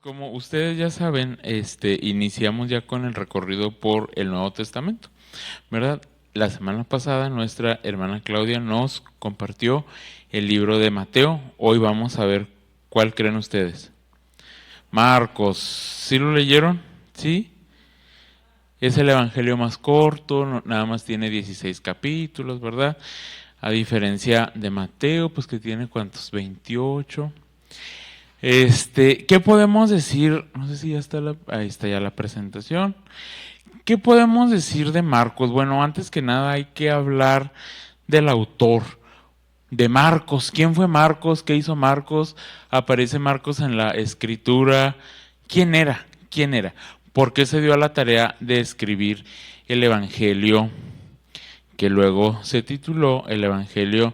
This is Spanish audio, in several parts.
Como ustedes ya saben, iniciamos ya con el recorrido por el Nuevo Testamento, ¿verdad? La semana pasada nuestra hermana Claudia nos compartió el libro de Mateo. Hoy vamos a ver cuál creen ustedes. Marcos, ¿sí lo leyeron? ¿Sí? Es el evangelio más corto, nada más tiene 16 capítulos, ¿verdad? A diferencia de Mateo, pues que tiene ¿cuántos? 28. ¿Qué podemos decir? No sé si ya está ahí está ya la presentación. ¿Qué podemos decir de Marcos? Bueno, antes que nada hay que hablar del autor, de Marcos. ¿Quién fue Marcos? ¿Qué hizo Marcos? ¿Aparece Marcos en la escritura? ¿Quién era? ¿Quién era? ¿Por qué se dio a la tarea de escribir el Evangelio que luego se tituló el Evangelio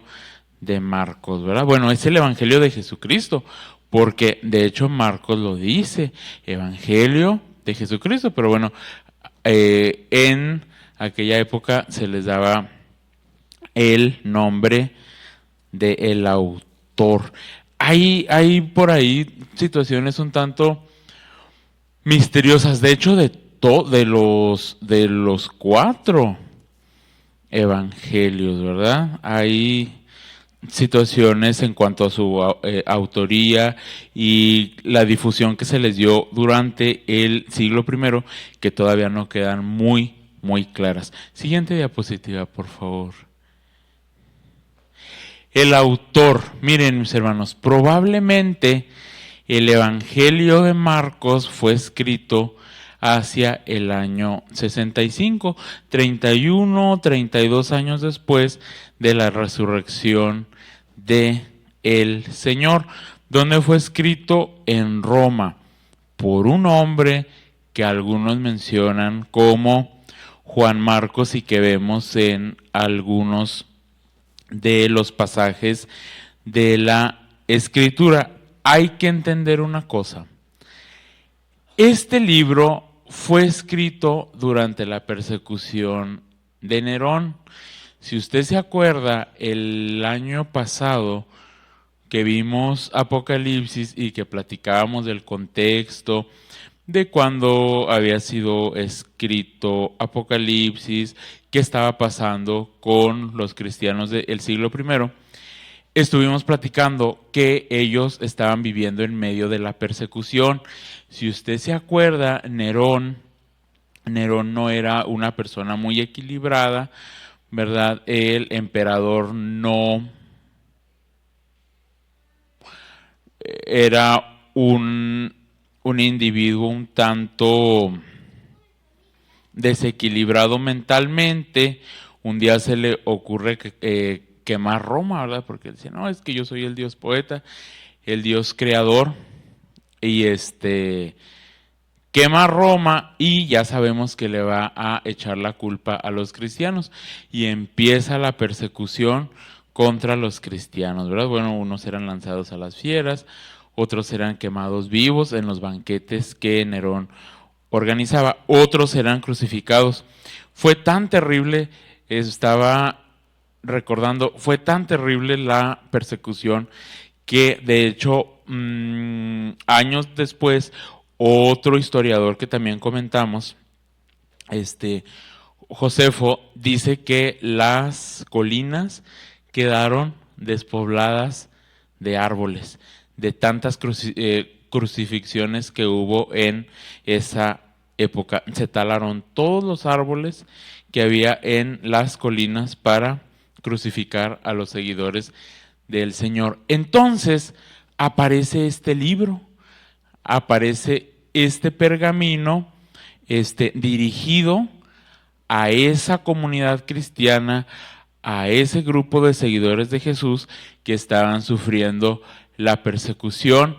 de Marcos, ¿verdad? Bueno, es el Evangelio de Jesucristo, porque de hecho Marcos lo dice, Evangelio de Jesucristo, pero bueno, en aquella época se les daba el nombre del autor. Hay por ahí situaciones un tanto misteriosas, de hecho de los cuatro evangelios, ¿verdad? Hay situaciones en cuanto a su autoría y la difusión que se les dio durante el siglo I, que todavía no quedan muy claras. Siguiente diapositiva, por favor. El autor, miren mis hermanos, probablemente el Evangelio de Marcos fue escrito hacia el año 65, 31, 32 años después de la resurrección de el Señor, donde fue escrito en Roma por un hombre que algunos mencionan como Juan Marcos y que vemos en algunos de los pasajes de la Escritura. Hay que entender una cosa. Este libro fue escrito durante la persecución de Nerón. Si usted se acuerda, el año pasado que vimos Apocalipsis y que platicábamos del contexto de cuando había sido escrito Apocalipsis, qué estaba pasando con los cristianos del siglo I, estuvimos platicando que ellos estaban viviendo en medio de la persecución. Si usted se acuerda, Nerón no era una persona muy equilibrada, ¿verdad? El emperador no era un individuo un tanto desequilibrado mentalmente. Un día se le ocurre quemar Roma, ¿verdad? Porque él dice, no, es que yo soy el Dios poeta, el Dios creador, y quema Roma y ya sabemos que le va a echar la culpa a los cristianos y empieza la persecución contra los cristianos, ¿verdad? Bueno, unos eran lanzados a las fieras, otros eran quemados vivos en los banquetes que Nerón organizaba, otros eran crucificados. Fue tan terrible, estaba recordando, fue tan terrible la persecución que de hecho años después otro historiador que también comentamos, Josefo, dice que las colinas quedaron despobladas de árboles, de tantas crucifixiones que hubo en esa época. Se talaron todos los árboles que había en las colinas para crucificar a los seguidores del Señor. Entonces aparece este libro, aparece este pergamino dirigido a esa comunidad cristiana, a ese grupo de seguidores de Jesús que estaban sufriendo la persecución,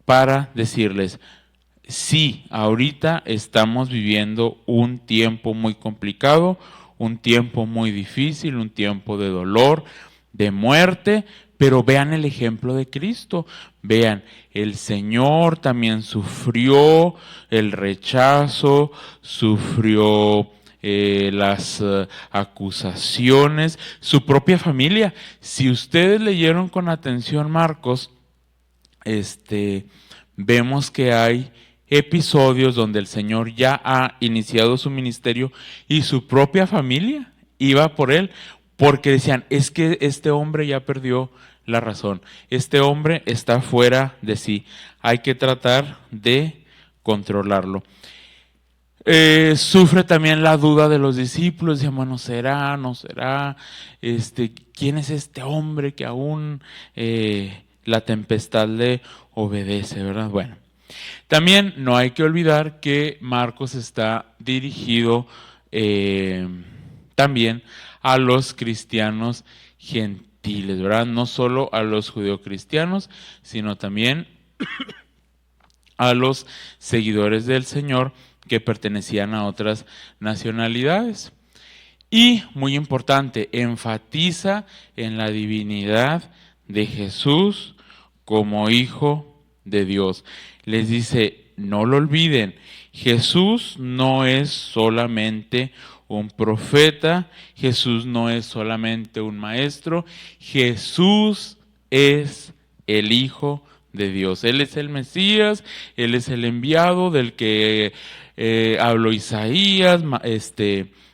para decirles, sí, ahorita estamos viviendo un tiempo muy complicado, un tiempo muy difícil, un tiempo de dolor, de muerte, pero vean el ejemplo de Cristo. Vean, el Señor también sufrió el rechazo, sufrió las acusaciones, su propia familia. Si ustedes leyeron con atención Marcos, vemos que hay episodios donde el Señor ya ha iniciado su ministerio y su propia familia iba por él, porque decían, es que este hombre ya perdió la razón, este hombre está fuera de sí, hay que tratar de controlarlo. Sufre también la duda de los discípulos, decían, bueno, será, no será, ¿quién es este hombre que aún la tempestad le obedece, verdad? Bueno, también no hay que olvidar que Marcos está dirigido también a los cristianos gentiles, ¿verdad? No solo a los judeocristianos, sino también a los seguidores del Señor que pertenecían a otras nacionalidades. Y, muy importante, enfatiza en la divinidad de Jesús como Hijo de Dios. Les dice, no lo olviden, Jesús no es solamente un profeta, Jesús no es solamente un maestro, Jesús es el Hijo de Dios. Él es el Mesías, Él es el enviado del que habló Isaías,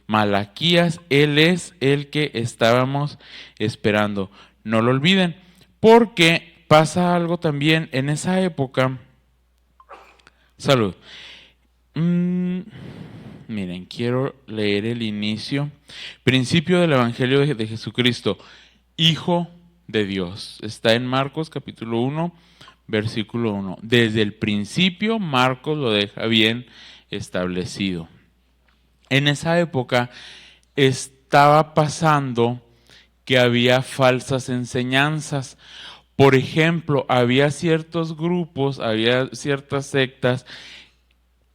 Malaquías, Él es el que estábamos esperando. No lo olviden, porque pasa algo también en esa época. Salud. Miren, quiero leer el inicio. Principio del Evangelio de Jesucristo, Hijo de Dios. Está en Marcos capítulo 1, versículo 1. Desde el principio Marcos lo deja bien establecido. En esa época estaba pasando que había falsas enseñanzas. Por ejemplo, había ciertos grupos, había ciertas sectas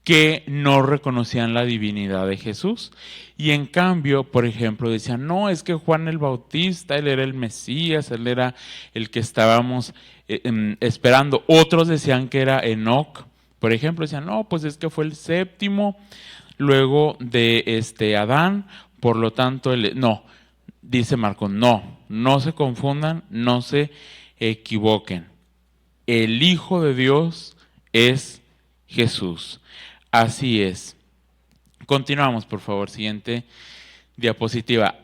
que no reconocían la divinidad de Jesús. Y en cambio, por ejemplo, decían, no, es que Juan el Bautista, él era el Mesías, él era el que estábamos esperando. Otros decían que era Enoc. Por ejemplo, decían, no, pues es que fue el séptimo, luego de Adán, por lo tanto, no, dice Marcos, no se confundan, no se equivoquen. El Hijo de Dios es Jesús. Así es. Continuamos, por favor, siguiente diapositiva.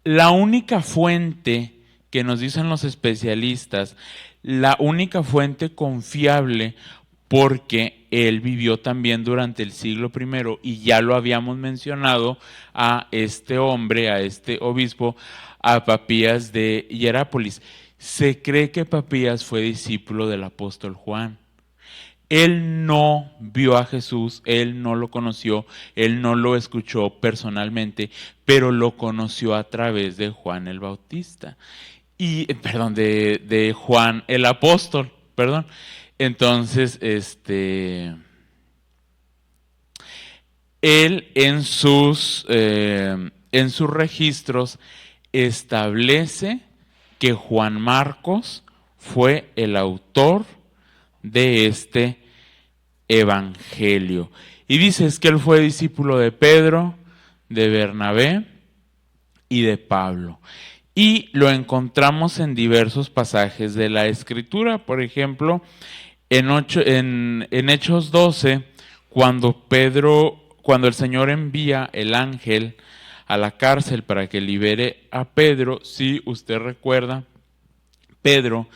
La única fuente que nos dicen los especialistas, la única fuente confiable, porque él vivió también durante el siglo I y ya lo habíamos mencionado a este hombre, a este obispo, a Papías de Hierápolis. Se cree que Papías fue discípulo del apóstol Juan. Él no vio a Jesús, él no lo conoció, él no lo escuchó personalmente, pero lo conoció a través de Juan el Bautista. De Juan el apóstol, perdón. Entonces, él en sus registros establece que Juan Marcos fue el autor de este evangelio. Y dices que él fue discípulo de Pedro, de Bernabé y de Pablo. Y lo encontramos en diversos pasajes de la Escritura. Por ejemplo, en Hechos 12, cuando el Señor envía el ángel a la cárcel para que libere a Pedro, si usted recuerda, Pedro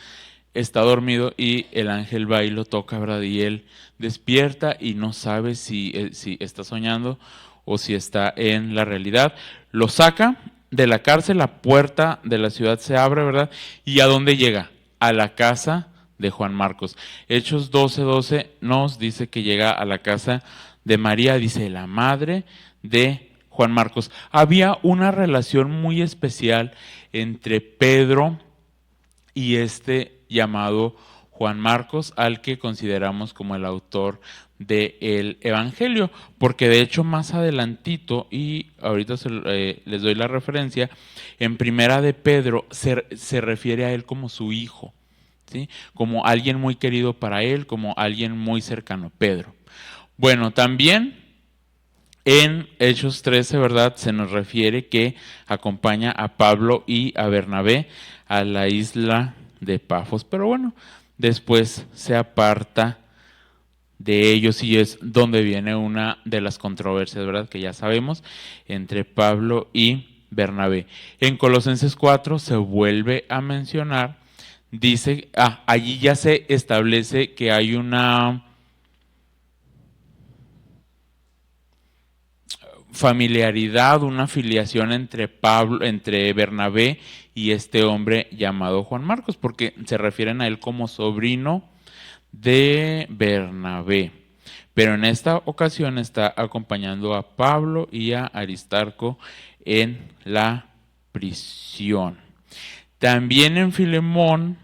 está dormido y el ángel va y lo toca, ¿verdad? Y él despierta y no sabe si está soñando o si está en la realidad. Lo saca de la cárcel, la puerta de la ciudad se abre, ¿verdad? ¿Y a dónde llega? A la casa de Juan Marcos. Hechos 12:12 nos dice que llega a la casa de María, dice la madre de Juan Marcos. Había una relación muy especial entre Pedro y llamado Juan Marcos, al que consideramos como el autor del Evangelio, porque de hecho más adelantito, y ahorita les doy la referencia, en Primera de Pedro se refiere a él como su hijo, ¿sí? Como alguien muy querido para él, como alguien muy cercano, Pedro. Bueno, también en Hechos 13, ¿verdad? Se nos refiere que acompaña a Pablo y a Bernabé a la isla de Pafos. Pero bueno, después se aparta de ellos, y es donde viene una de las controversias, ¿verdad? Que ya sabemos, entre Pablo y Bernabé. En Colosenses 4 se vuelve a mencionar, dice, allí ya se establece que hay una familiaridad, una filiación entre Pablo, entre Bernabé y este hombre llamado Juan Marcos, porque se refieren a él como sobrino de Bernabé. Pero en esta ocasión está acompañando a Pablo y a Aristarco en la prisión. También en Filemón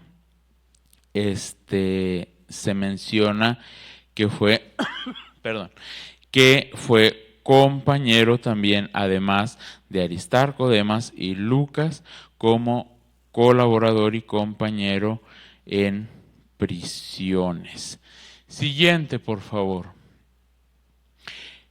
se menciona que fue, perdón, que fue compañero también, además de Aristarco, Demas y Lucas, como colaborador y compañero en prisiones. Siguiente, por favor.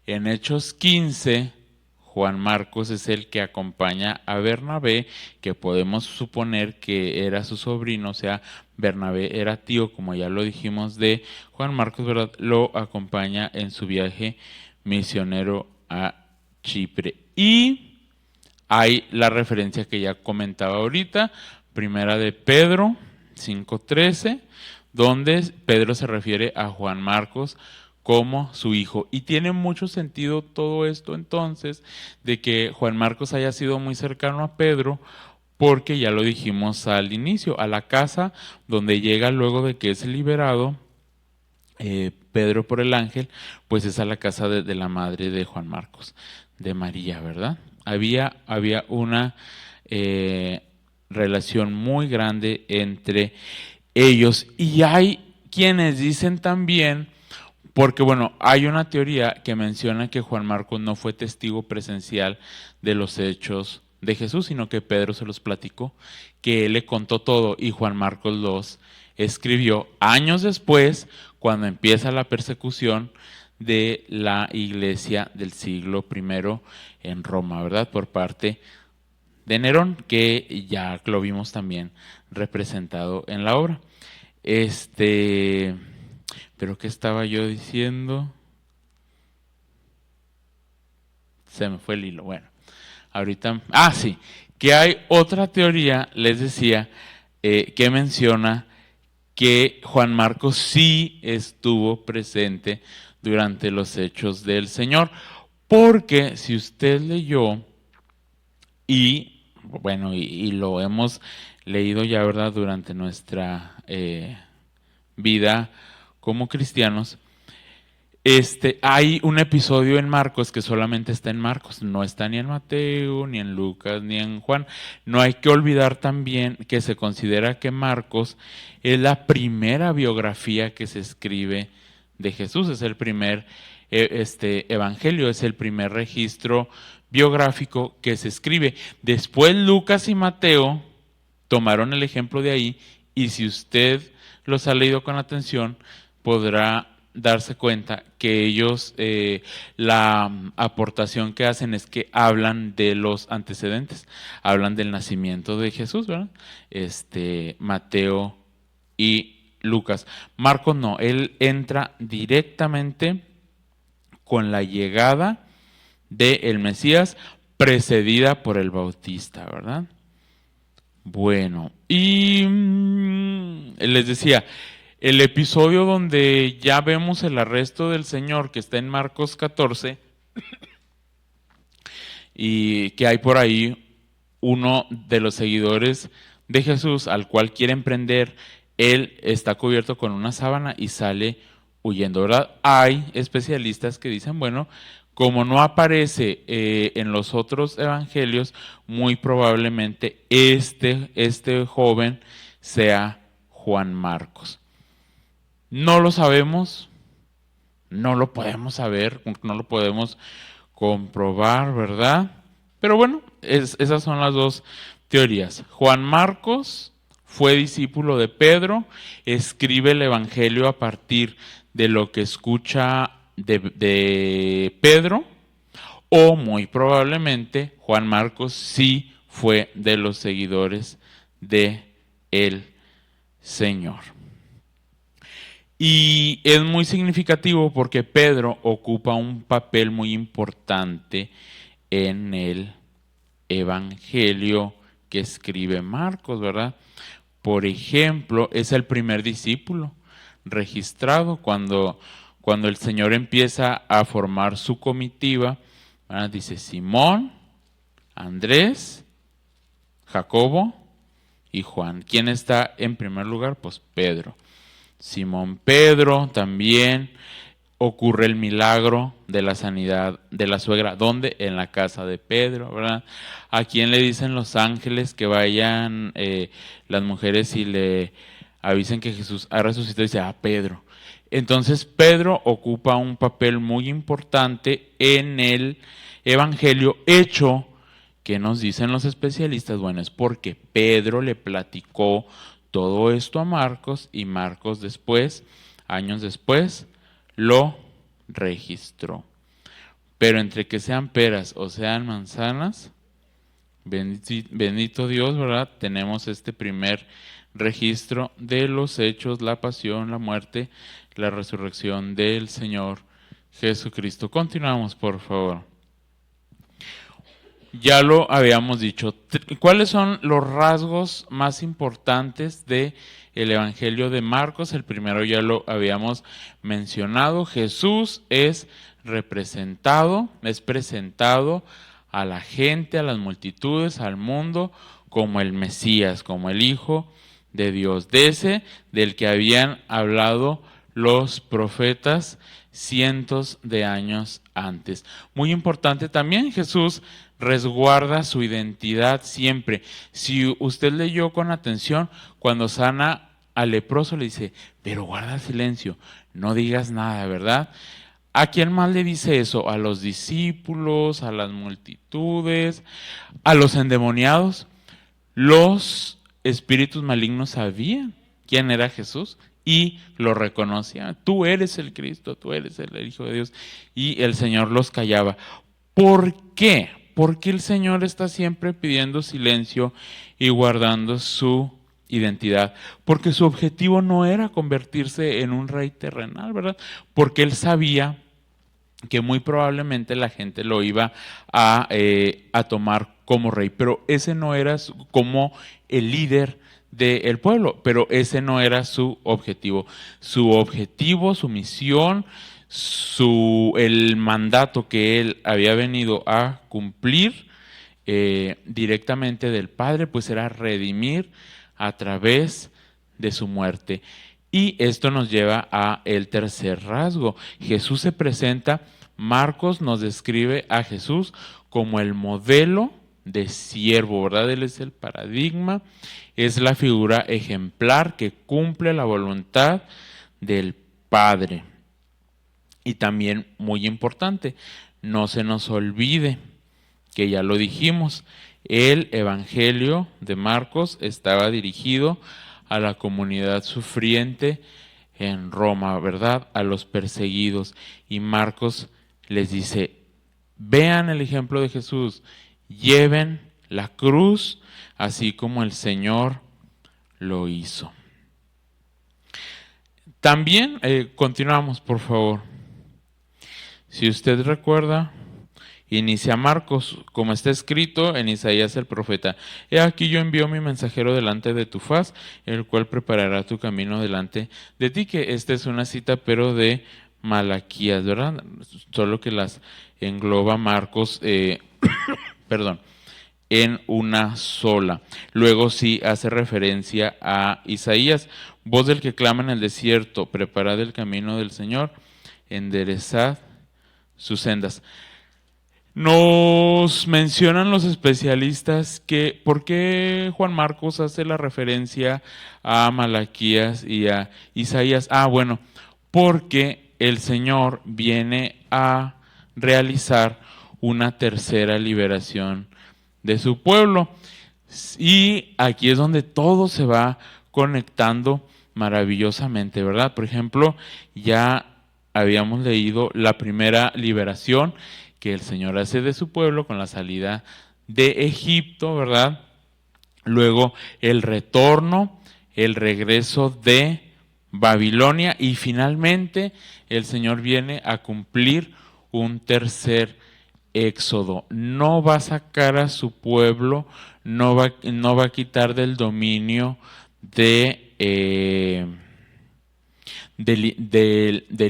En Hechos 15, Juan Marcos es el que acompaña a Bernabé, que podemos suponer que era su sobrino, o sea, Bernabé era tío, como ya lo dijimos, de Juan Marcos, ¿verdad? Lo acompaña en su viaje misionero a Chipre. Y hay la referencia que ya comentaba ahorita, primera de Pedro 5:13, donde Pedro se refiere a Juan Marcos como su hijo. Y tiene mucho sentido todo esto entonces, de que Juan Marcos haya sido muy cercano a Pedro, porque ya lo dijimos al inicio, a la casa donde llega luego de que es liberado Pedro por el ángel, pues es a la casa de la madre de Juan Marcos, de María, ¿verdad? Había una relación muy grande entre ellos, y hay quienes dicen también, porque bueno, hay una teoría que menciona que Juan Marcos no fue testigo presencial de los hechos de Jesús, sino que Pedro se los platicó, que él le contó todo y Juan Marcos los escribió años después, cuando empieza la persecución de la iglesia del siglo I en Roma, ¿verdad? Por parte de Nerón, que ya lo vimos también representado en la obra. Pero ¿qué estaba yo diciendo? Se me fue el hilo. Bueno, ahorita. Sí, que hay otra teoría, les decía, que menciona que Juan Marcos sí estuvo presente durante los hechos del Señor. Porque si usted leyó, y bueno, y lo hemos leído ya, ¿verdad?, durante nuestra vida como cristianos, hay un episodio en Marcos que solamente está en Marcos, no está ni en Mateo, ni en Lucas, ni en Juan. No hay que olvidar también que se considera que Marcos es la primera biografía que se escribe de Jesús, es el primer evangelio, es el primer registro biográfico que se escribe. Después Lucas y Mateo tomaron el ejemplo de ahí, y si usted los ha leído con atención, podrá darse cuenta que ellos, la aportación que hacen es que hablan de los antecedentes, hablan del nacimiento de Jesús, ¿verdad? Mateo y Lucas. Marcos no, él entra directamente con la llegada del Mesías, precedida por el Bautista, ¿verdad? Bueno, y les decía, el episodio donde ya vemos el arresto del Señor, que está en Marcos 14, y que hay por ahí uno de los seguidores de Jesús al cual quieren prender, él está cubierto con una sábana y sale huyendo, ¿verdad? Hay especialistas que dicen, bueno, como no aparece en los otros evangelios, muy probablemente este joven sea Juan Marcos. No lo sabemos, no lo podemos saber, no lo podemos comprobar, ¿verdad? Pero bueno, esas son las dos teorías. Juan Marcos fue discípulo de Pedro, escribe el Evangelio a partir de lo que escucha de Pedro, o muy probablemente Juan Marcos sí fue de los seguidores de el Señor. Y es muy significativo porque Pedro ocupa un papel muy importante en el evangelio que escribe Marcos, ¿verdad? Por ejemplo, es el primer discípulo registrado cuando el Señor empieza a formar su comitiva, ¿verdad? Dice Simón, Andrés, Jacobo y Juan. ¿Quién está en primer lugar? Pues Pedro. Simón Pedro también ocurre el milagro de la sanidad de la suegra. ¿Dónde? En la casa de Pedro, ¿verdad? ¿A quién le dicen los ángeles que vayan las mujeres y le avisen que Jesús ha resucitado? Dice, a Pedro. Entonces Pedro ocupa un papel muy importante en el evangelio, hecho que nos dicen los especialistas. Bueno, es porque Pedro le platicó todo esto a Marcos y Marcos después, años después, lo registró. Pero entre que sean peras o sean manzanas, bendito Dios, ¿verdad? Tenemos este primer registro de los hechos, la pasión, la muerte, la resurrección del Señor Jesucristo. Continuamos, por favor. Ya lo habíamos dicho. ¿Cuáles son los rasgos más importantes de el Evangelio de Marcos? El primero ya lo habíamos mencionado. Jesús es representado, es presentado a la gente, a las multitudes, al mundo, como el Mesías, como el Hijo de Dios, de ese del que habían hablado los profetas cientos de años antes. Muy importante también, Jesús resguarda su identidad siempre. Si usted leyó con atención, cuando sana al leproso le dice, pero guarda silencio, no digas nada, ¿verdad? ¿A quién más le dice eso? A los discípulos, a las multitudes, a los endemoniados. Los espíritus malignos sabían quién era Jesús y lo reconocían. Tú eres el Cristo, tú eres el Hijo de Dios. Y el Señor los callaba. ¿Por qué? ¿Por qué el Señor está siempre pidiendo silencio y guardando su identidad? Porque su objetivo no era convertirse en un rey terrenal, ¿verdad? Porque Él sabía que muy probablemente la gente lo iba a tomar como rey, pero ese no era como el líder del pueblo, pero ese no era su objetivo. Su objetivo, su misión, el mandato que él había venido a cumplir directamente del Padre, pues era redimir a través de su muerte. Y esto nos lleva a el tercer rasgo. Jesús se presenta, Marcos nos describe a Jesús como el modelo de siervo, ¿verdad? Él es el paradigma, es la figura ejemplar que cumple la voluntad del Padre. Y también, muy importante, no se nos olvide que ya lo dijimos, el Evangelio de Marcos estaba dirigido a la comunidad sufriente en Roma, ¿verdad? A los perseguidos. Y Marcos les dice, vean el ejemplo de Jesús, lleven la cruz, así como el Señor lo hizo. También, continuamos, por favor. Si usted recuerda, inicia Marcos, como está escrito en Isaías el profeta. He aquí yo envío mi mensajero delante de tu faz, el cual preparará tu camino delante de ti, que esta es una cita pero de Malaquías, ¿verdad? Solo que las engloba Marcos, perdón, en una sola. Luego sí hace referencia a Isaías, voz del que clama en el desierto, preparad el camino del Señor, enderezad sus sendas. Nos mencionan los especialistas que por qué Juan Marcos hace la referencia a Malaquías y a Isaías. Bueno, porque el Señor viene a realizar una tercera liberación de su pueblo. Y aquí es donde todo se va conectando maravillosamente, ¿verdad? Por ejemplo, ya habíamos leído la primera liberación que el Señor hace de su pueblo con la salida de Egipto, ¿verdad? Luego el retorno, el regreso de Babilonia, y finalmente el Señor viene a cumplir un tercer éxodo. No va a sacar a su pueblo, no va a quitar del dominio del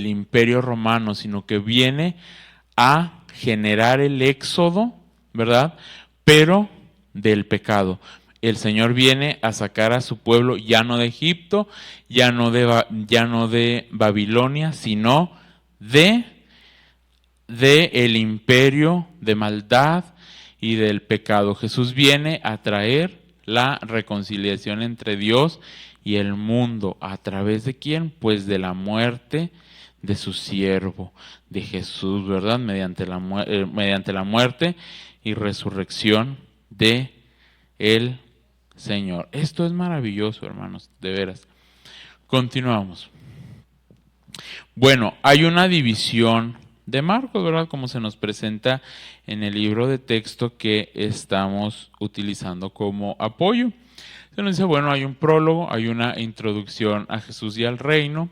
Imperio Romano, sino que viene a generar el éxodo, ¿verdad? Pero del pecado. El Señor viene a sacar a su pueblo ya no de Egipto, ya no de Babilonia, sino de el imperio de maldad y del pecado. Jesús viene a traer la reconciliación entre Dios y el mundo. ¿A través de quién? Pues de la muerte de su siervo, de Jesús, ¿verdad? Mediante la muerte y resurrección de el Señor. Esto es maravilloso, hermanos, de veras. Continuamos. Bueno, hay una división de Marcos, ¿verdad? Como se nos presenta en el libro de texto que estamos utilizando como apoyo. Se nos dice, bueno, hay un prólogo, hay una introducción a Jesús y al reino.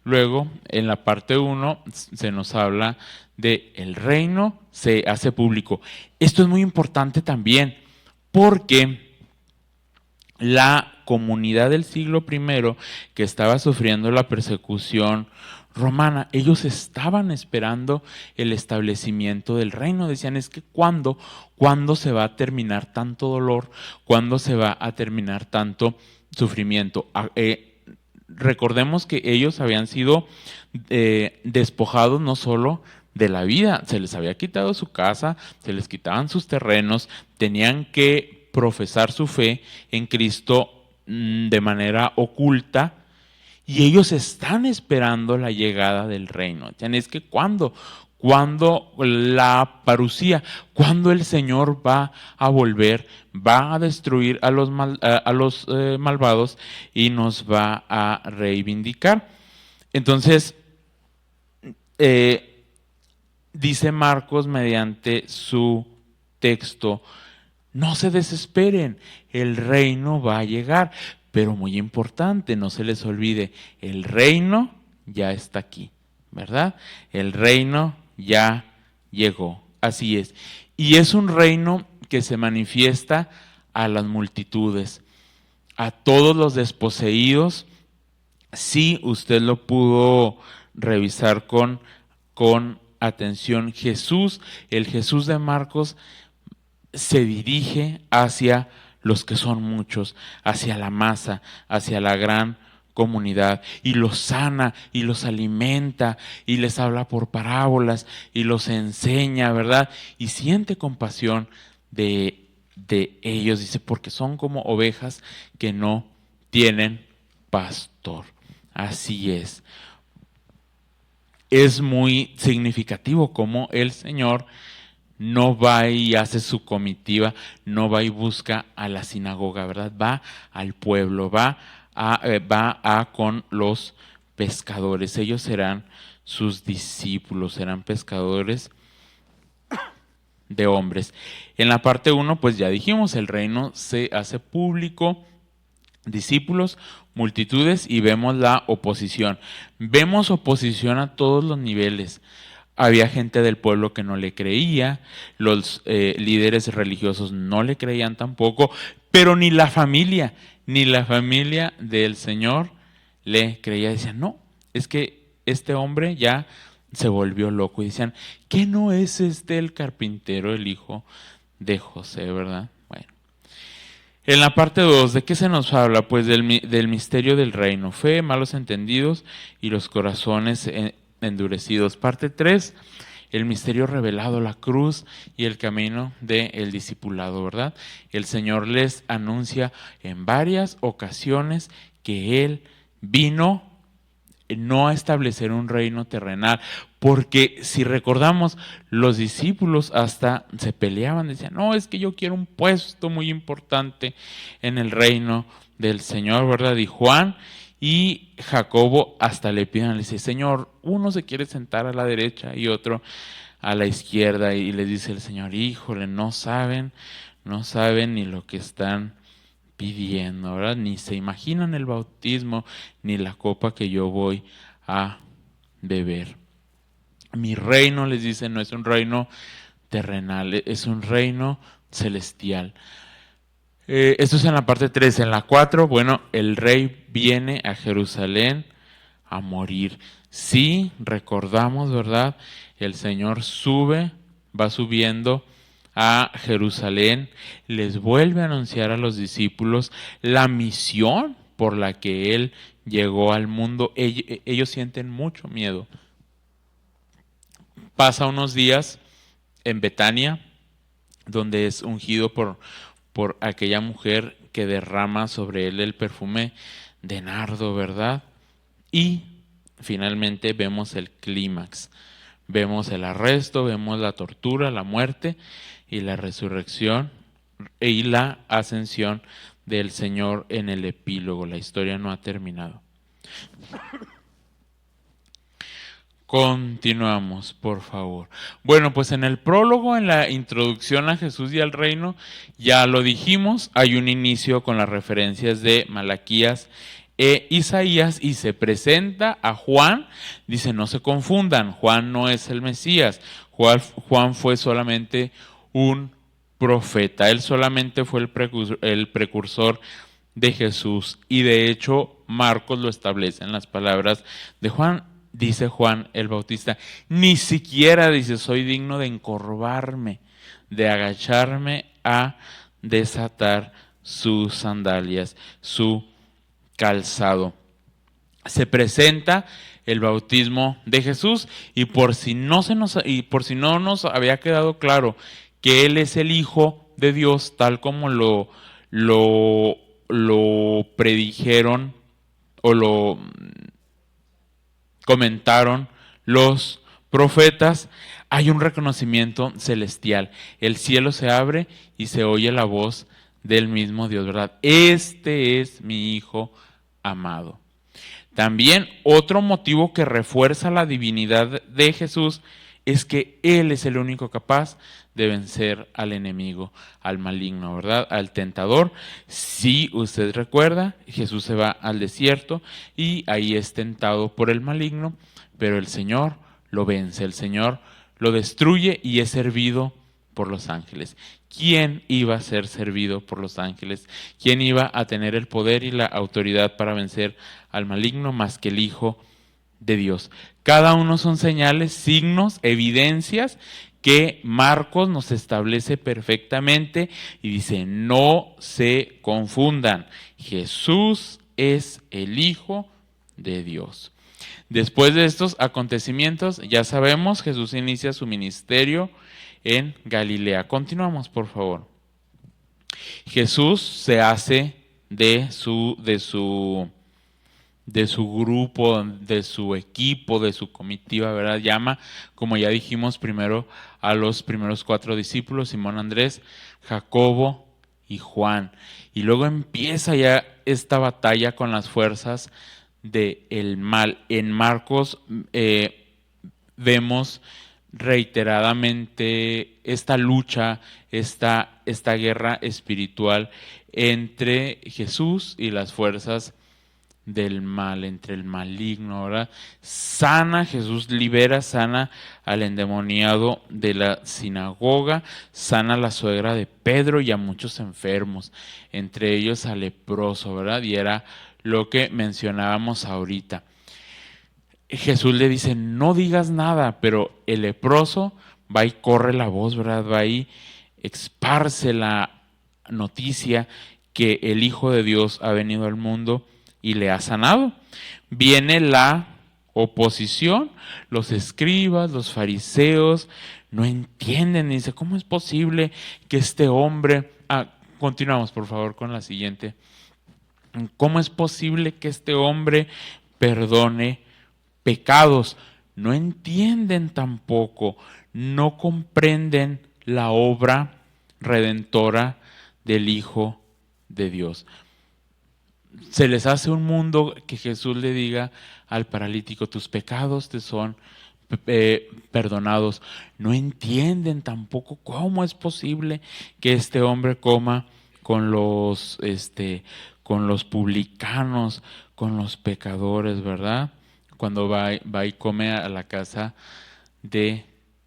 Luego, en la parte 1, se nos habla de el reino se hace público. Esto es muy importante también, porque la comunidad del siglo I que estaba sufriendo la persecución romana, ellos estaban esperando el establecimiento del reino. Decían, es que ¿cuándo se va a terminar tanto dolor? ¿Cuándo se va a terminar tanto sufrimiento? Recordemos que ellos habían sido despojados no solo de la vida, se les había quitado su casa, se les quitaban sus terrenos, tenían que profesar su fe en Cristo de manera oculta, y ellos están esperando la llegada del reino. Es que ¿cuándo la parucía, cuando el Señor va a volver, va a destruir a los malvados y nos va a reivindicar? Entonces, dice Marcos mediante su texto, no se desesperen, el reino va a llegar. Pero muy importante, no se les olvide, el reino ya está aquí, ¿verdad? El reino ya llegó, así es. Y es un reino que se manifiesta a las multitudes, a todos los desposeídos. Sí, usted lo pudo revisar con atención. El Jesús de Marcos se dirige hacia los que son muchos, hacia la masa, hacia la gran comunidad, y los sana y los alimenta y les habla por parábolas y los enseña, ¿verdad? Y siente compasión de ellos, dice, porque son como ovejas que no tienen pastor. Así es. Es muy significativo cómo el Señor no va y hace su comitiva, no va y busca a la sinagoga, ¿verdad? Va al pueblo, va a con los pescadores. Ellos serán sus discípulos, serán pescadores de hombres. En la parte 1, pues ya dijimos, el reino se hace público, discípulos, multitudes, y vemos la oposición. Vemos oposición a todos los niveles. Había gente del pueblo que no le creía, los líderes religiosos no le creían tampoco, pero ni la familia del Señor le creía. Decían, no, es que este hombre ya se volvió loco. Y decían, ¿qué no es el carpintero, el hijo de José, verdad? Bueno. En la parte 2, ¿de qué se nos habla? Pues del misterio del reino, fe, malos entendidos y los corazones endurecidos. Parte 3, el misterio revelado, la cruz y el camino del discipulado, ¿verdad? El Señor les anuncia en varias ocasiones que Él vino no a establecer un reino terrenal, porque si recordamos, los discípulos hasta se peleaban, decían, no, es que yo quiero un puesto muy importante en el reino del Señor, ¿verdad? Y Juan y Jacobo hasta le piden, le dice, Señor, uno se quiere sentar a la derecha y otro a la izquierda, y les dice el Señor, híjole, no saben ni lo que están pidiendo, ¿verdad? Ni se imaginan el bautismo, ni la copa que yo voy a beber. Mi reino, les dice, no es un reino terrenal, es un reino celestial. Esto es en la parte 3. En la 4, bueno, el rey viene a Jerusalén a morir. Sí, recordamos, ¿verdad? El Señor va subiendo a Jerusalén, les vuelve a anunciar a los discípulos la misión por la que Él llegó al mundo. Ellos sienten mucho miedo. Pasa unos días en Betania, donde es ungido por aquella mujer que derrama sobre él el perfume de nardo, ¿verdad? Y finalmente vemos el clímax. Vemos el arresto, vemos la tortura, la muerte y la resurrección y la ascensión del Señor en el epílogo. La historia no ha terminado. Continuamos, por favor. Bueno, pues en el prólogo, en la introducción a Jesús y al reino, ya lo dijimos, hay un inicio con las referencias de Malaquías e Isaías y se presenta a Juan. Dice, no se confundan, Juan no es el Mesías, Juan fue solamente un profeta, él solamente fue el precursor de Jesús y de hecho Marcos lo establece en las palabras de Juan. Dice Juan el Bautista, ni siquiera dice, soy digno de encorvarme, de agacharme a desatar sus sandalias, su calzado. Se presenta el bautismo de Jesús y por si no nos había quedado claro que Él es el Hijo de Dios, tal como lo predijeron o lo comentaron los profetas, hay un reconocimiento celestial. El cielo se abre y se oye la voz del mismo Dios, ¿verdad? Este es mi Hijo amado. También otro motivo que refuerza la divinidad de Jesús es que Él es el único capaz de vencer al enemigo, al maligno, ¿verdad? Al tentador. Si usted recuerda, Jesús se va al desierto y ahí es tentado por el maligno, pero el Señor lo vence, el Señor lo destruye y es servido por los ángeles. ¿Quién iba a ser servido por los ángeles? ¿Quién iba a tener el poder y la autoridad para vencer al maligno más que el Hijo de Dios? Cada uno son señales, signos, evidencias que Marcos nos establece perfectamente y dice, no se confundan, Jesús es el Hijo de Dios. Después de estos acontecimientos, ya sabemos, Jesús inicia su ministerio en Galilea. Continuamos, por favor. Jesús se hace de su grupo, de su equipo, de su comitiva, ¿verdad? Llama, como ya dijimos, primero a los primeros 4 discípulos, Simón, Andrés, Jacobo y Juan. Y luego empieza ya esta batalla con las fuerzas del mal. En Marcos vemos reiteradamente esta lucha, esta guerra espiritual entre Jesús y las fuerzas del mal, entre el maligno, ¿verdad? Jesús libera, sana al endemoniado de la sinagoga, sana a la suegra de Pedro y a muchos enfermos, entre ellos al leproso, ¿verdad? Y era lo que mencionábamos ahorita. Jesús le dice, no digas nada, pero el leproso va y corre la voz, ¿verdad? Va y esparce la noticia que el Hijo de Dios ha venido al mundo y le ha sanado. Viene la oposición, los escribas, los fariseos, no entienden, dice, ¿cómo es posible que este hombre... continuamos por favor con la siguiente. ¿Cómo es posible que este hombre perdone pecados? No entienden tampoco, no comprenden la obra redentora del Hijo de Dios. Se les hace un mundo que Jesús le diga al paralítico, tus pecados te son perdonados. No entienden tampoco cómo es posible que este hombre coma con los, con los publicanos, con los pecadores, ¿verdad? Cuando va y come a la casa de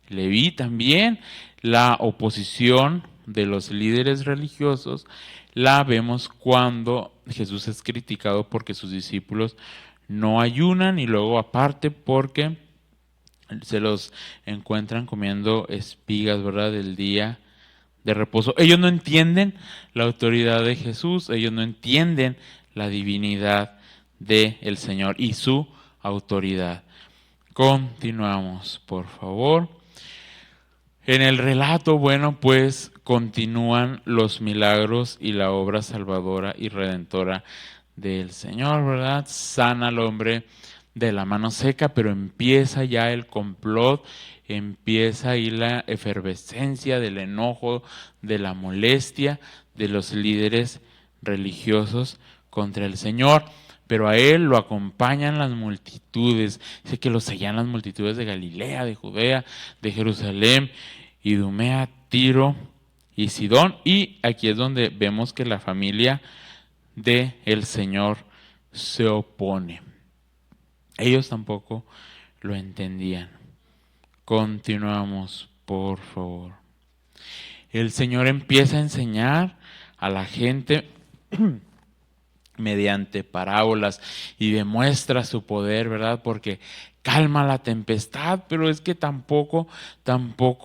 Leví. También la oposición de los líderes religiosos la vemos cuando Jesús es criticado porque sus discípulos no ayunan, y luego aparte porque se los encuentran comiendo espigas, ¿verdad? Del día de reposo. Ellos no entienden la autoridad de Jesús, ellos no entienden la divinidad del Señor y su autoridad. Continuamos, por favor. En el relato, bueno, pues continúan los milagros y la obra salvadora y redentora del Señor, ¿verdad? Sana al hombre de la mano seca, pero empieza ya el complot, empieza ahí la efervescencia del enojo, de la molestia de los líderes religiosos contra el Señor. Pero a él lo acompañan las multitudes. Dice que lo seguían las multitudes de Galilea, de Judea, de Jerusalén, Idumea, Tiro y Sidón. Y aquí es donde vemos que la familia de el Señor se opone. Ellos tampoco lo entendían. Continuamos, por favor. El Señor empieza a enseñar a la gente mediante parábolas y demuestra su poder, ¿verdad? Porque calma la tempestad, pero es que tampoco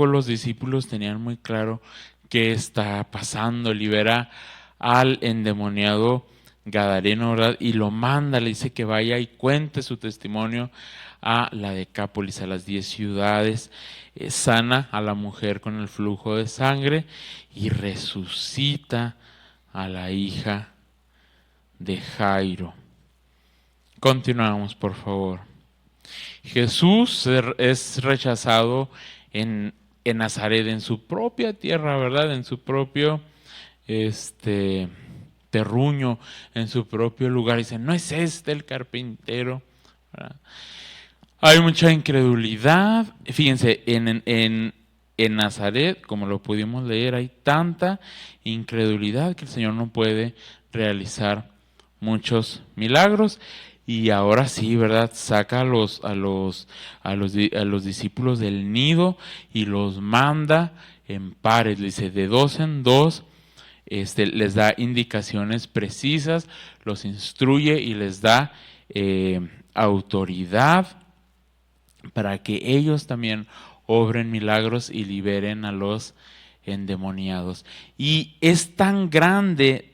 los discípulos tenían muy claro qué está pasando. Libera al endemoniado gadareno, ¿verdad? Y lo manda, le dice que vaya y cuente su testimonio a la Decápolis, a las 10 ciudades. Sana a la mujer con el flujo de sangre y resucita a la hija de Jairo. Continuamos, por favor. Jesús es rechazado en Nazaret, en su propia tierra, ¿verdad? En su propio terruño, en su propio lugar. Dice, ¿no es este el carpintero? ¿Verdad? Hay mucha incredulidad. Fíjense, en Nazaret, como lo pudimos leer, hay tanta incredulidad que el Señor no puede realizar muchos milagros. Y ahora sí, ¿verdad? Saca a los discípulos del nido y los manda en pares. Le dice, de dos en dos. Les da indicaciones precisas, los instruye y les da autoridad para que ellos también obren milagros y liberen a los endemoniados. Y es tan grande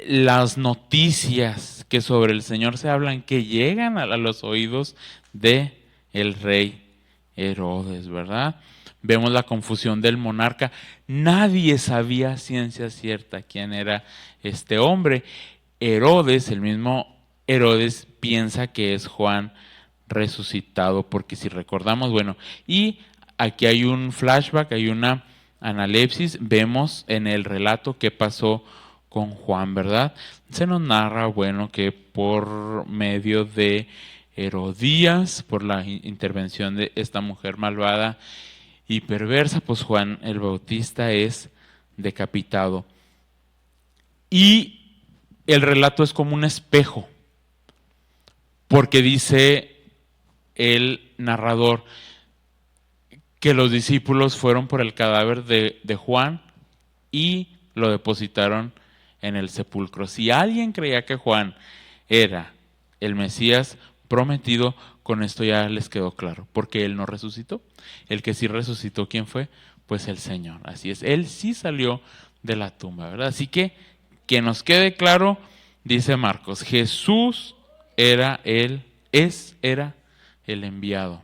las noticias que sobre el Señor se hablan, que llegan a los oídos de el rey Herodes, ¿verdad? Vemos la confusión del monarca. Nadie sabía ciencia cierta quién era este hombre. Herodes, el mismo Herodes, piensa que es Juan resucitado, porque si recordamos, bueno, y aquí hay un flashback, hay una analepsis, vemos en el relato qué pasó con Juan, ¿verdad? Se nos narra, bueno, que por medio de Herodías, por la intervención de esta mujer malvada y perversa, pues Juan el Bautista es decapitado. Y el relato es como un espejo, porque dice el narrador que los discípulos fueron por el cadáver de Juan y lo depositaron en el sepulcro. Si alguien creía que Juan era el Mesías prometido, con esto ya les quedó claro, porque él no resucitó. El que sí resucitó, ¿quién fue? Pues el Señor. Así es, él sí salió de la tumba, ¿verdad? Así que nos quede claro, dice Marcos, Jesús era el enviado.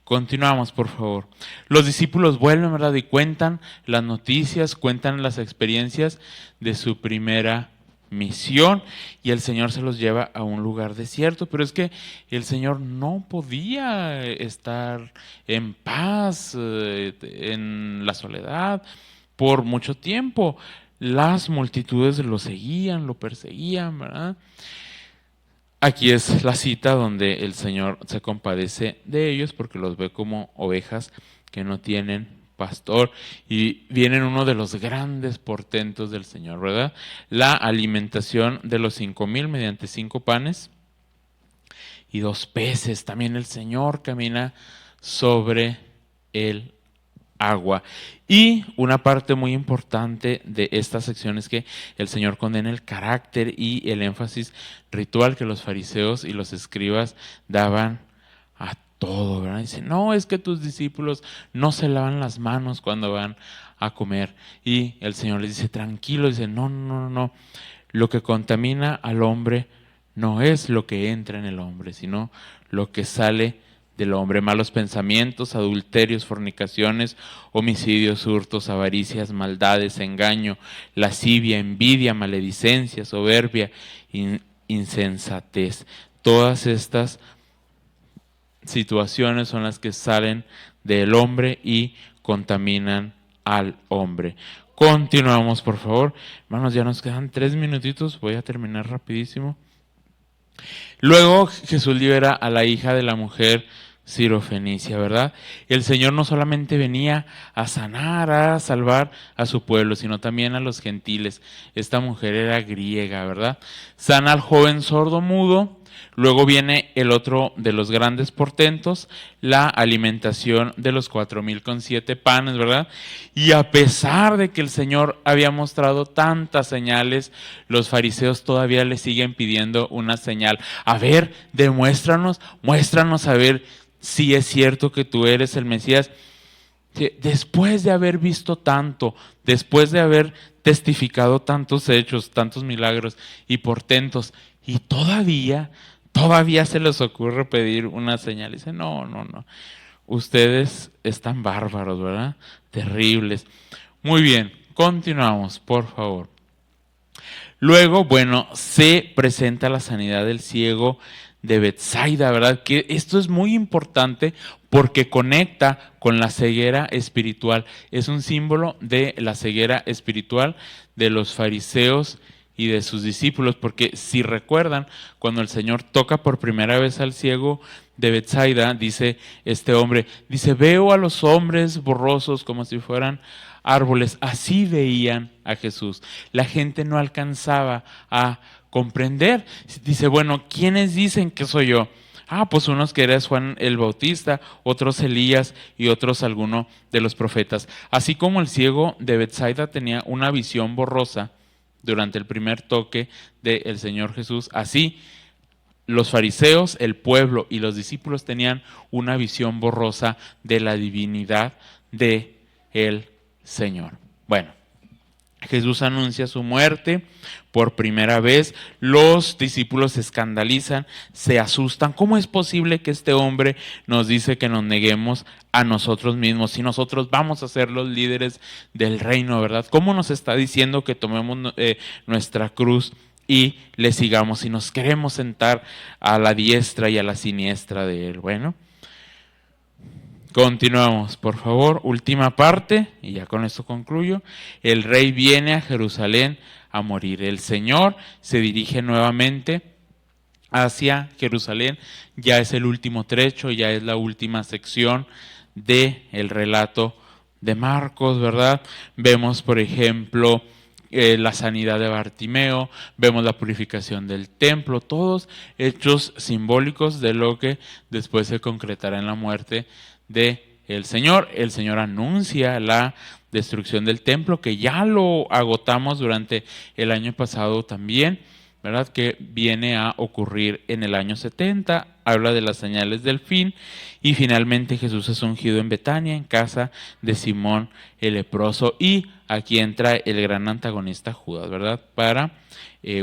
Continuamos, por favor. Los discípulos vuelven, ¿verdad? Y cuentan las noticias, cuentan las experiencias de su primera misión, y el Señor se los lleva a un lugar desierto. Pero es que el Señor no podía estar en paz, en la soledad, por mucho tiempo. Las multitudes lo seguían, lo perseguían, ¿verdad? Aquí es la cita donde el Señor se compadece de ellos porque los ve como ovejas que no tienen pastor, y viene uno de los grandes portentos del Señor, ¿verdad? La alimentación de los 5,000 mediante 5 panes y 2 peces. También el Señor camina sobre el agua. Y una parte muy importante de esta sección es que el Señor condena el carácter y el énfasis ritual que los fariseos y los escribas daban a todo, ¿verdad? Dice, no, es que tus discípulos no se lavan las manos cuando van a comer. Y el Señor les dice, tranquilo, dice, no, no, no, no. Lo que contamina al hombre no es lo que entra en el hombre, sino lo que sale del hombre: malos pensamientos, adulterios, fornicaciones, homicidios, hurtos, avaricias, maldades, engaño, lascivia, envidia, maledicencia, soberbia, insensatez. Todas estas situaciones son las que salen del hombre y contaminan al hombre. Continuamos, por favor. Hermanos, ya nos quedan 3 minutitos, voy a terminar rapidísimo. Luego Jesús libera a la hija de la mujer sirofenicia, ¿verdad? El Señor no solamente venía a sanar, a salvar a su pueblo, sino también a los gentiles. Esta mujer era griega, ¿verdad? Sana al joven sordo mudo. Luego viene el otro de los grandes portentos, la alimentación de los 4,000 con 7 panes, ¿verdad? Y a pesar de que el Señor había mostrado tantas señales, los fariseos todavía le siguen pidiendo una señal. A ver, demuéstranos, muéstranos a ver si es cierto que tú eres el Mesías. Después de haber visto tanto, después de haber testificado tantos hechos, tantos milagros y portentos, y todavía se les ocurre pedir una señal. Dice, no, no, no. Ustedes están bárbaros, ¿verdad? Terribles. Muy bien, continuamos, por favor. Luego, bueno, se presenta la sanidad del ciego de Betsaida, ¿verdad? Que esto es muy importante porque conecta con la ceguera espiritual. Es un símbolo de la ceguera espiritual de los fariseos y de sus discípulos, porque si recuerdan, cuando el Señor toca por primera vez al ciego de Betsaida, dice este hombre, dice, veo a los hombres borrosos como si fueran árboles. Así veían a Jesús. La gente no alcanzaba a comprender. Dice, bueno, ¿quiénes dicen que soy yo? Ah, pues unos que eres Juan el Bautista, otros Elías y otros alguno de los profetas. Así como el ciego de Betsaida tenía una visión borrosa durante el primer toque del Señor Jesús, así los fariseos, el pueblo y los discípulos tenían una visión borrosa de la divinidad de el Señor. Bueno, Jesús anuncia su muerte por primera vez. Los discípulos se escandalizan, se asustan. ¿Cómo es posible que este hombre nos dice que nos neguemos a nosotros mismos si nosotros vamos a ser los líderes del reino, ¿verdad? ¿Cómo nos está diciendo que tomemos nuestra cruz y le sigamos si nos queremos sentar a la diestra y a la siniestra de él? Bueno, continuamos, por favor, última parte, y ya con esto concluyo. El rey viene a Jerusalén a morir. El Señor se dirige nuevamente hacia Jerusalén. Ya es el último trecho, ya es la última sección del relato de Marcos, ¿verdad? Vemos, por ejemplo, la sanidad de Bartimeo, vemos la purificación del templo, todos hechos simbólicos de lo que después se concretará en la muerte de el Señor. El Señor anuncia la destrucción del templo, que ya lo agotamos durante el año pasado también, ¿verdad? Que viene a ocurrir en el año 70, habla de las señales del fin, y finalmente Jesús es ungido en Betania, en casa de Simón el leproso, y aquí entra el gran antagonista Judas, ¿verdad? Para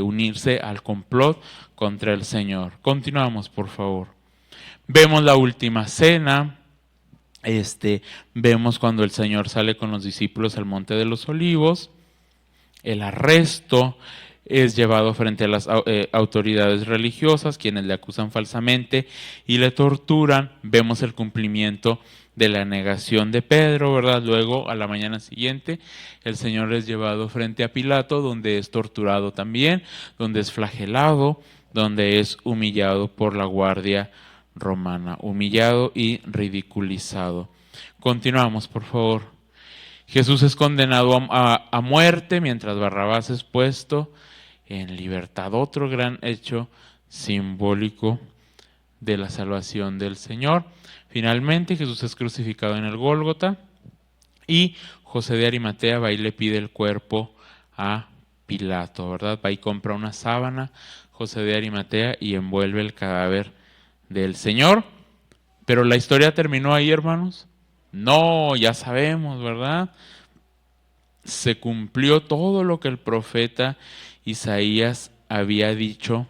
unirse al complot contra el Señor. Continuamos, por favor. Vemos la última cena. Vemos cuando el Señor sale con los discípulos al Monte de los Olivos, el arresto, es llevado frente a las autoridades religiosas, quienes le acusan falsamente y le torturan. Vemos el cumplimiento de la negación de Pedro, ¿verdad? Luego, a la mañana siguiente, el Señor es llevado frente a Pilato, donde es torturado también, donde es flagelado, donde es humillado por la guardia romana, humillado y ridiculizado. Continuamos, por favor. Jesús es condenado a muerte mientras Barrabás es puesto en libertad. Otro gran hecho simbólico de la salvación del Señor. Finalmente Jesús es crucificado en el Gólgota y José de Arimatea va y le pide el cuerpo a Pilato, ¿verdad? Va y compra una sábana, José de Arimatea, y envuelve el cadáver del Señor. Pero la historia terminó ahí, hermanos. No, ya sabemos, ¿verdad? Se cumplió todo lo que el profeta Isaías había dicho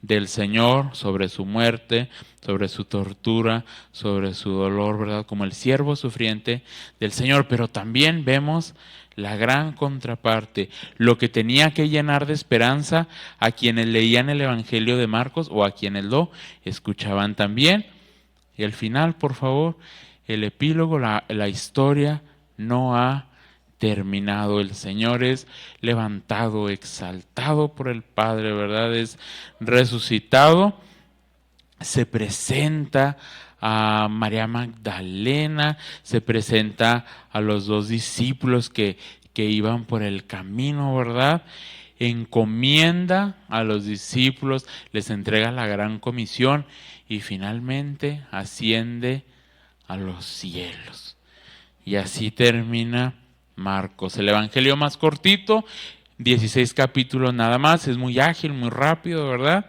del Señor, sobre su muerte, sobre su tortura, sobre su dolor, ¿verdad? Como el siervo sufriente del Señor. Pero también vemos la gran contraparte, lo que tenía que llenar de esperanza a quienes leían el Evangelio de Marcos o a quienes lo escuchaban también. Y al final, por favor, el epílogo, la historia no ha terminado. El Señor es levantado, exaltado por el Padre, ¿verdad? Es resucitado, se presenta a María Magdalena, se presenta a los dos discípulos que iban por el camino, ¿verdad? Encomienda a los discípulos, les entrega la gran comisión y finalmente asciende a los cielos. Y así termina Marcos, el evangelio más cortito, 16 capítulos nada más, es muy ágil, muy rápido, ¿verdad?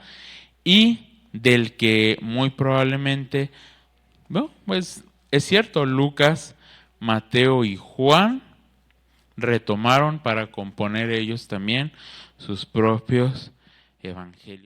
Y del que muy probablemente, bueno, pues es cierto, Lucas, Mateo y Juan retomaron para componer ellos también sus propios evangelios.